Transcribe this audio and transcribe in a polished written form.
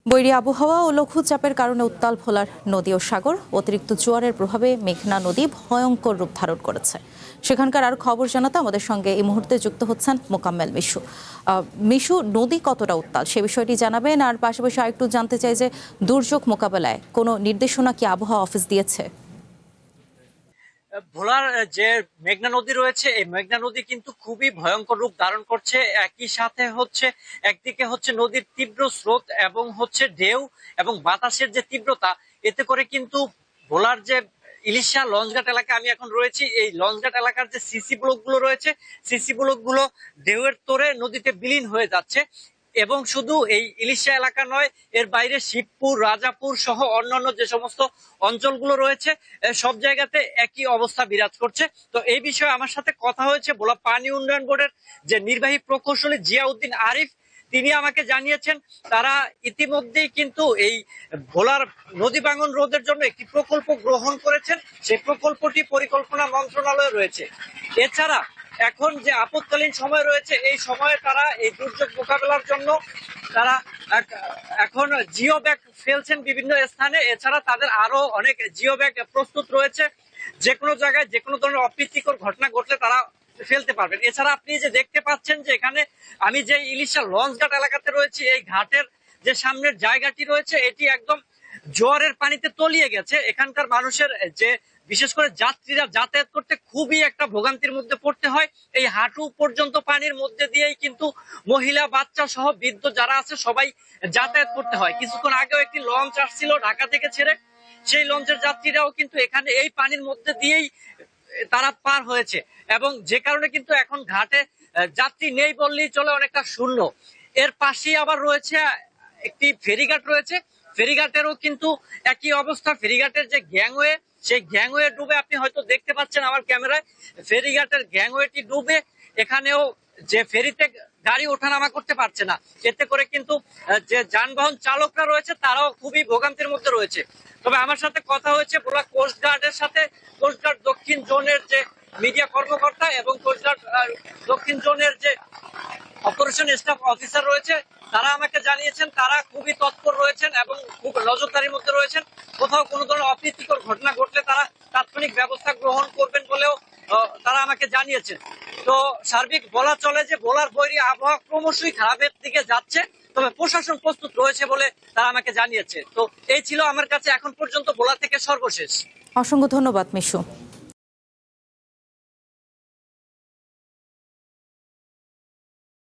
বৈরী আবহাওয়া ও লঘুচাপের কারণে উত্তাল ভোলার নদী ও সাগর। অতিরিক্ত জোয়ারের প্রভাবে মেঘনা নদী ভয়ঙ্কর রূপ ধারণ করেছে। সেখানকার আর খবর জানাতে আমাদের সঙ্গে এই মুহূর্তে যুক্ত হচ্ছেন মোকাম্মেল মিশু। মিশু, নদী কতটা উত্তাল সে বিষয়টি জানাবেন, আর পাশাপাশি আরেকটু জানতে চাই যে দুর্যোগ মোকাবেলায় কোনো নির্দেশনা কি আবহাওয়া অফিস দিয়েছে? ভোলার যে মেঘনা নদী রয়েছে, এই মেঘনা নদী কিন্তু খুবই ভয়ঙ্কর রূপ ধারণ করছে। একই সাথে একদিকে নদীর তীব্র স্রোত এবং ঢেউ এবং বাতাসের যে তীব্রতা, এতে করে কিন্তু ভোলার যে ইলিশা লঞ্চঘাট এলাকা আমি এখন রয়েছি, এই লঞ্চঘাট এলাকার যে সিসি ব্লক গুলো রয়েছে, সিসি ব্লক গুলো ঢেউয়ের তোরে নদীতে বিলীন হয়ে যাচ্ছে। এবং শুধু এই ইলিশা এলাকা নয়, এর বাইরে শিবপুর, রাজাপুর সহ অন্যান্য যে সমস্ত অঞ্চলগুলো রয়েছে, সব জায়গাতে একই অবস্থা বিরাজ করছে। তো এই বিষয়ে আমার সাথে কথা হয়েছে ভোলা পানি উন্নয়ন বোর্ডের যে নির্বাহী প্রকৌশলী জিয়াউদ্দিন আরিফ। তিনি আমাকে জানিয়েছেন তারা ইতিমধ্যেই কিন্তু এই ভোলার নদী ভাঙন রোধের জন্য একটি প্রকল্প গ্রহণ করেছেন। সেই প্রকল্পটি পরিকল্পনা মন্ত্রণালয়ে রয়েছে। এছাড়া এখন যে আপৎকালীন সময় রয়েছে, এই সময়ে তারা এই দুর্যোগ মোকাবেলার জন্য তারা এখন জিও ব্যাগ ফেলছেন বিভিন্ন স্থানে। এছাড়া তাদের আরো অনেক জিও ব্যাগ প্রস্তুত রয়েছে, যে কোনো জায়গায় যে কোনো ধরনের অপ্রীতিকর ঘটনা ঘটলে তারা ফেলতে পারবেন। এছাড়া আপনি যে দেখতে পাচ্ছেন যে এখানে আমি যে ইলিশা লঞ্চঘাট এলাকাতে রয়েছি, এই ঘাটের যে সামনের জায়গাটি রয়েছে, এটি একদম জোয়ারের পানিতে তলিয়ে গেছে। এখানকার মানুষের যে বিশেষ করে যাত্রীরা যাতায়াত করতে খুবই একটা ভোগান্তির মধ্যে পড়তে হয়। এই হাঁটু পর্যন্ত পানির মধ্যে দিয়েই কিন্তু মহিলা, বাচ্চা সহ বৃদ্ধ যারা আছে সবাই যাতায়াত করতে হয়। কিছুক্ষণ আগেও একটি লঞ্চ আসছিল ঢাকা থেকে ছেড়ে, সেই লঞ্চের যাত্রীরাও কিন্তু এখানে এই পানির মধ্যে দিয়েই তারা পার হয়েছে। এবং যে কারণে কিন্তু এখন ঘাটে যাত্রী নেই বললেই চলে, অনেকটা শূন্য। এর পাশেই আবার রয়েছে একটি ফেরিঘাট রয়েছে, ফেরিঘাটেরও কিন্তু একই অবস্থা। ফেরিঘাটের যে গ্যাংওয়ে, সেই গ্যাংওয়ে ডুবে, আপনি হয়তো দেখতে পাচ্ছেন আমার ক্যামেরায়, ফেরিঘাটের গ্যাংওয়েটি ডুবে। এখানেও যে ফেরিতে গাড়ি ওঠানামা করতে পারছে না। এতে করে কিন্তু যে যানবাহন চালকরা রয়েছে তারাও খুবই ভোগান্তির মধ্যে রয়েছে। তবে আমার সাথে কথা হয়েছে ভোলা কোস্টগার্ডের সাথে, কোস্টগার্ড দক্ষিণ জোনের যে মিডিয়া কর্মকর্তা এবং কোস্টগার্ড দক্ষিণ জোনের যে অপারেশন স্টাফ অফিসার রয়েছে, তারা আমাকে জানিয়েছেন তারা খুবই তৎপর রয়েছেন এবং খুব নজরদারির মধ্যে রয়েছেন। কোথাও কোনো ধরনের অপ্রীতিকর ঘটনা ঘটলে তারা তাৎক্ষণিক ব্যবস্থা গ্রহণ করবেন বলেও তারা আমাকে জানিয়েছেন। তো সার্বিক বলা চলে যে ভোলার বৈরী আবহাওয়া ক্রমশই খারাপের দিকে যাচ্ছে, তবে প্রশাসন প্রস্তুত রয়েছে বলে তারা আমাকে জানিয়েছে। তো এই ছিল আমার কাছে এখন পর্যন্ত ভোলা থেকে সর্বশেষ। অসংখ্য ধন্যবাদ মিশু।